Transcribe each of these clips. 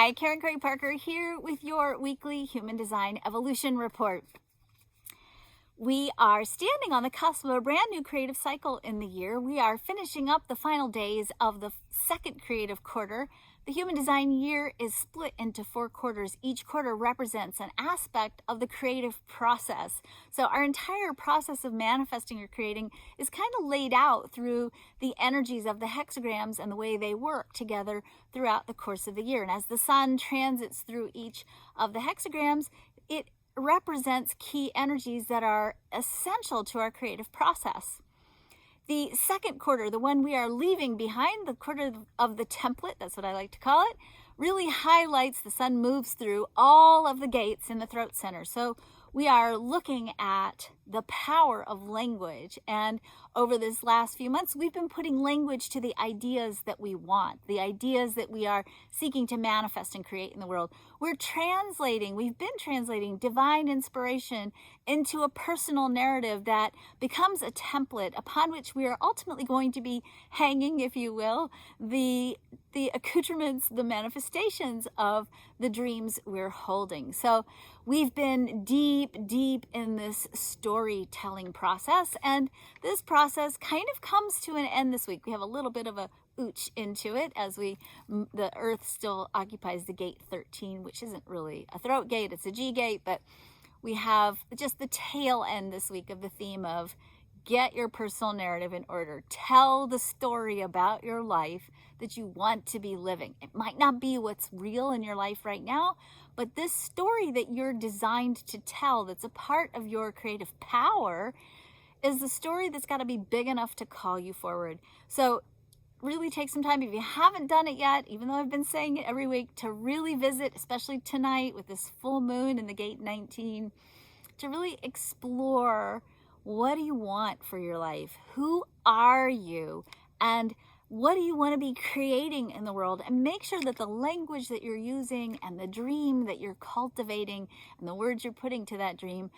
Hi, Karen Curry Parker here with your weekly Human Design Evolution Report. We are standing on the cusp of a brand new creative cycle in the year. We are finishing up the final days of the second creative quarter. The Human Design year is split into 4 quarters. Each quarter represents an aspect of the creative process. So our entire process of manifesting or creating is kind of laid out through the energies of the hexagrams and the way they work together throughout the course of the year. And as the sun transits through each of the hexagrams, it represents key energies that are essential to our creative process. The second quarter, the one we are leaving behind, the quarter of the template, that's what I like to call it, really highlights the sun moves through all of the gates in the throat center. So we are looking at the power of language. And over this last few months, we've been putting language to the ideas that we want, the ideas that we are seeking to manifest and create in the world. We've been translating divine inspiration into a personal narrative that becomes a template upon which we are ultimately going to be hanging, if you will, the accoutrements, the manifestations of the dreams we're holding. So we've been deep in this storytelling process, and this process kind of comes to an end this week. We have a little bit of a ooch into it as the earth still occupies the gate 13, which isn't really a throat gate, it's a G gate, but we have just the tail end this week of the theme of get your personal narrative in order. Tell the story about your life that you want to be living. It might not be what's real in your life right now, but this story that you're designed to tell, that's a part of your creative power, is the story that's got to be big enough to call you forward. So really take some time, if you haven't done it yet, even though I've been saying it every week, to really visit, especially tonight with this full moon in the gate 19, to really explore, what do you want for your life? Who are you? And what do you want to be creating in the world? And make sure that the language that you're using and the dream that you're cultivating and the words you're putting to that dream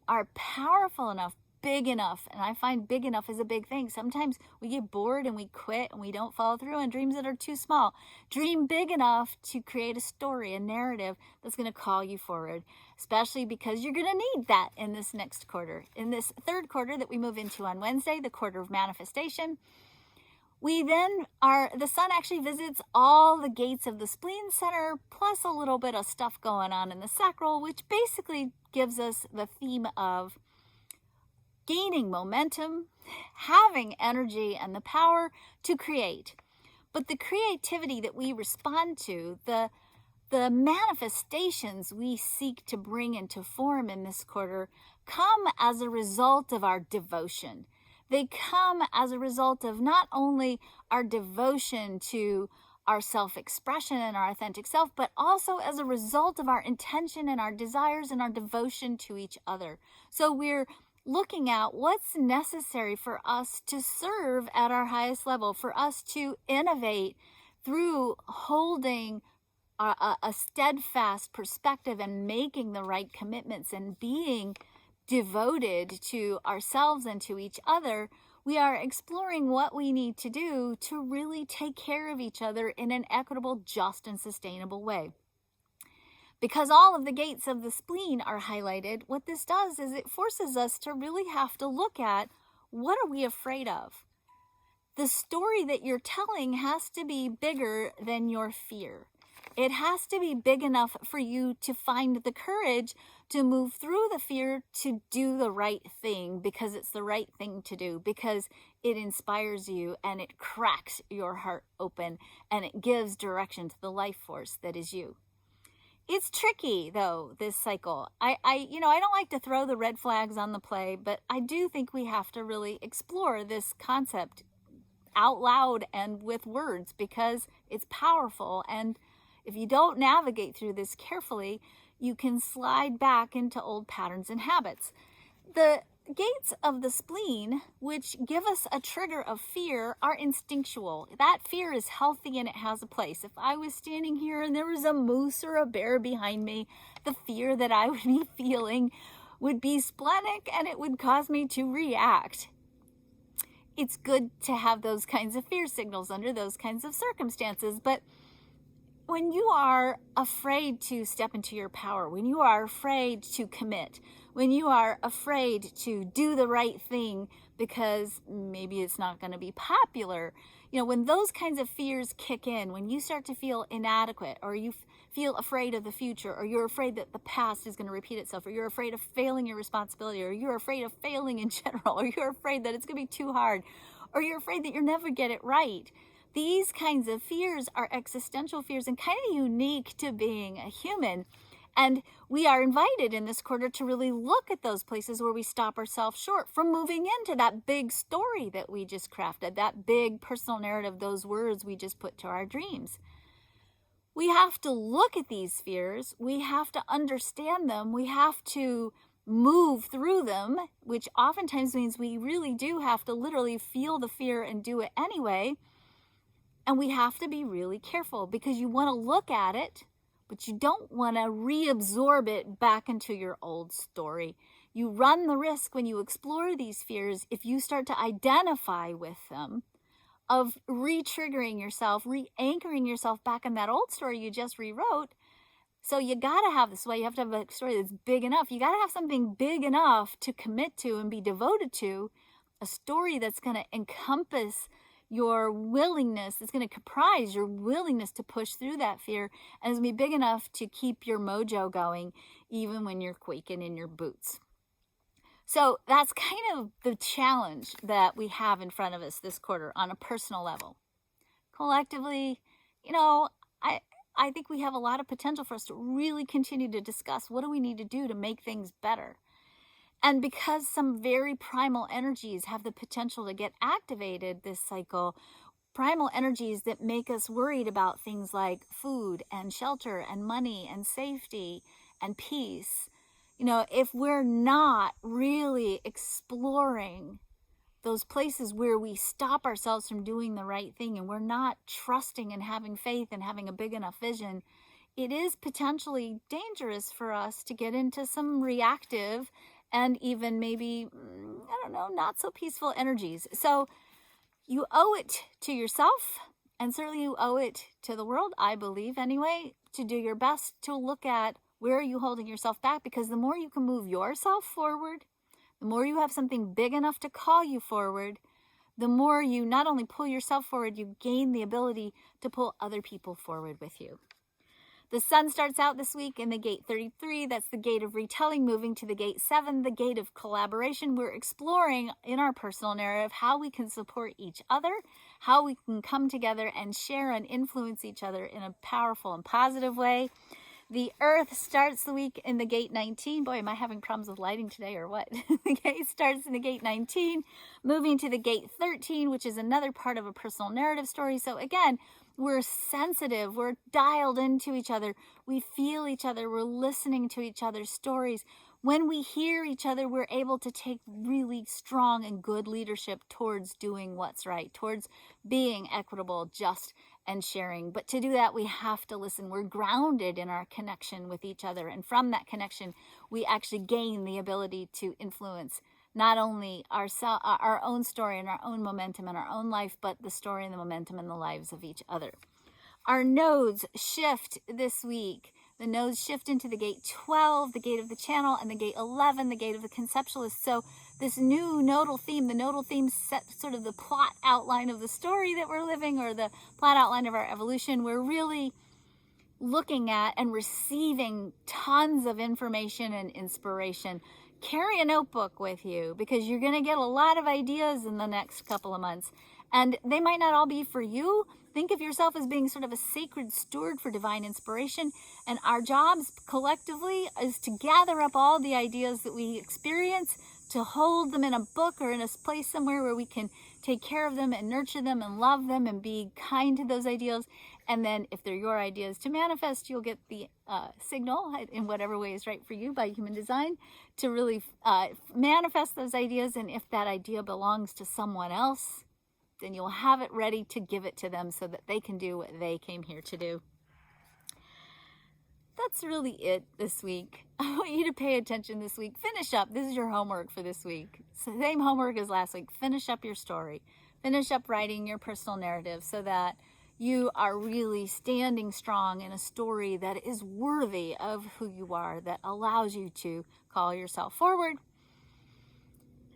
are powerful enough, big enough. And I find big enough is a big thing. Sometimes we get bored and we quit and we don't follow through on dreams that are too small. Dream big enough to create a story, a narrative that's going to call you forward, especially because you're going to need that in this next quarter. In this third quarter that we move into on Wednesday, the quarter of manifestation, the sun actually visits all the gates of the spleen center, plus a little bit of stuff going on in the sacral, which basically gives us the theme of gaining momentum, having energy and the power to create. But the creativity that we respond to, the manifestations we seek to bring into form in this quarter, come as a result of our devotion. They come as a result of not only our devotion to our self-expression and our authentic self, but also as a result of our intention and our desires and our devotion to each other. So we're looking at what's necessary for us to serve at our highest level, for us to innovate through holding a steadfast perspective and making the right commitments and being devoted to ourselves and to each other. We are exploring what we need to do to really take care of each other in an equitable, just, and sustainable way. Because all of the gates of the spleen are highlighted, what this does is it forces us to really have to look at, what are we afraid of? The story that you're telling has to be bigger than your fear. It has to be big enough for you to find the courage to move through the fear to do the right thing, because it's the right thing to do, because it inspires you and it cracks your heart open and it gives direction to the life force that is you. It's tricky, though, this cycle. I don't like to throw the red flags on the play, but I do think we have to really explore this concept out loud and with words, because it's powerful. And if you don't navigate through this carefully, you can slide back into old patterns and habits. The gates of the spleen, which give us a trigger of fear, are instinctual. That fear is healthy and it has a place. If I was standing here and there was a moose or a bear behind me, the fear that I would be feeling would be splenic and it would cause me to react. It's good to have those kinds of fear signals under those kinds of circumstances, but when you are afraid to step into your power, when you are afraid to commit, when you are afraid to do the right thing because maybe it's not going to be popular, when those kinds of fears kick in, when you start to feel inadequate, or you feel afraid of the future, or you're afraid that the past is going to repeat itself, or you're afraid of failing your responsibility, or you're afraid of failing in general, or you're afraid that it's going to be too hard, or you're afraid that you'll never get it right. These kinds of fears are existential fears and kind of unique to being a human. And we are invited in this quarter to really look at those places where we stop ourselves short from moving into that big story that we just crafted, that big personal narrative, those words we just put to our dreams. We have to look at these fears. We have to understand them. We have to move through them, which oftentimes means we really do have to literally feel the fear and do it anyway. And we have to be really careful because you want to look at it, but you don't want to reabsorb it back into your old story. You run the risk when you explore these fears, if you start to identify with them, of re-triggering yourself, re-anchoring yourself back in that old story you just rewrote. So you got to have this way. You have to have a story that's big enough. You got to have something big enough to commit to and be devoted to, a story that's going to encompass your willingness, it's going to comprise your willingness to push through that fear, and it's going to be big enough to keep your mojo going even when you're quaking in your boots. So that's kind of the challenge that we have in front of us this quarter on a personal level. Collectively, I think we have a lot of potential for us to really continue to discuss what do we need to do to make things better. And because some very primal energies have the potential to get activated this cycle, primal energies that make us worried about things like food and shelter and money and safety and peace, if we're not really exploring those places where we stop ourselves from doing the right thing and we're not trusting and having faith and having a big enough vision, it is potentially dangerous for us to get into some reactive and even maybe, not so peaceful energies. So you owe it to yourself, and certainly you owe it to the world, I believe anyway, to do your best to look at where are you holding yourself back, because the more you can move yourself forward, the more you have something big enough to call you forward, the more you not only pull yourself forward, you gain the ability to pull other people forward with you. The sun starts out this week in the gate 33. That's the gate of retelling, moving to the gate 7, the gate of collaboration. We're exploring in our personal narrative how we can support each other, how we can come together and share and influence each other in a powerful and positive way. The earth starts the week in the gate 19. Boy, am I having problems with lighting today or what? The gate starts in the gate 19, moving to the gate 13, which is another part of a personal narrative story. So again, we're sensitive, we're dialed into each other, we feel each other, we're listening to each other's stories. When we hear each other, we're able to take really strong and good leadership towards doing what's right, towards being equitable, just, and sharing. But to do that, we have to listen. We're grounded in our connection with each other. And from that connection, we actually gain the ability to influence not only our own story and our own momentum in our own life, but the story and the momentum in the lives of each other. Our nodes shift this week. The nodes shift into the gate 12, the gate of the channel, and the gate 11, the gate of the conceptualist. So this new nodal theme, the nodal theme set sort of the plot outline of the story that we're living, or the plot outline of our evolution. We're really looking at and receiving tons of information and inspiration. Carry a notebook with you, because you're going to get a lot of ideas in the next couple of months, and they might not all be for you. Think of yourself as being sort of a sacred steward for divine inspiration, and our jobs collectively is to gather up all the ideas that we experience, to hold them in a book or in a place somewhere where we can take care of them and nurture them and love them and be kind to those ideas. And then if they're your ideas to manifest, you'll get the signal in whatever way is right for you by human design to really manifest those ideas. And if that idea belongs to someone else, then you'll have it ready to give it to them so that they can do what they came here to do. That's really it this week. I want you to pay attention this week. Finish up. This is your homework for this week. So same homework as last week. Finish up your story. Finish up writing your personal narrative so that you are really standing strong in a story that is worthy of who you are, that allows you to call yourself forward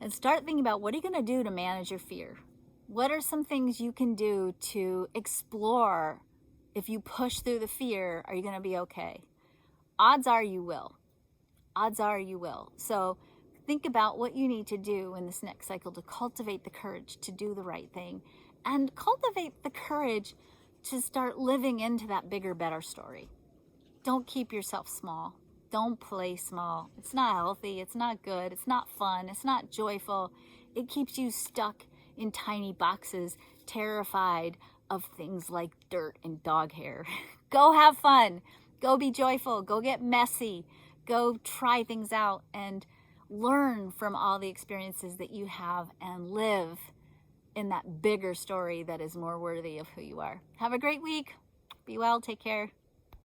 and start thinking about, what are you going to do to manage your fear? What are some things you can do to explore? If you push through the fear, are you going to be okay? Odds are you will. Odds are you will. So think about what you need to do in this next cycle to cultivate the courage to do the right thing, and cultivate the courage to start living into that bigger, better story. Don't keep yourself small. Don't play small. It's not healthy. It's not good. It's not fun. It's not joyful. It keeps you stuck in tiny boxes, terrified of things like dirt and dog hair. Go have fun. Go be joyful. Go get messy. Go try things out and learn from all the experiences that you have, and live in that bigger story that is more worthy of who you are. Have a great week. Be well. Take care.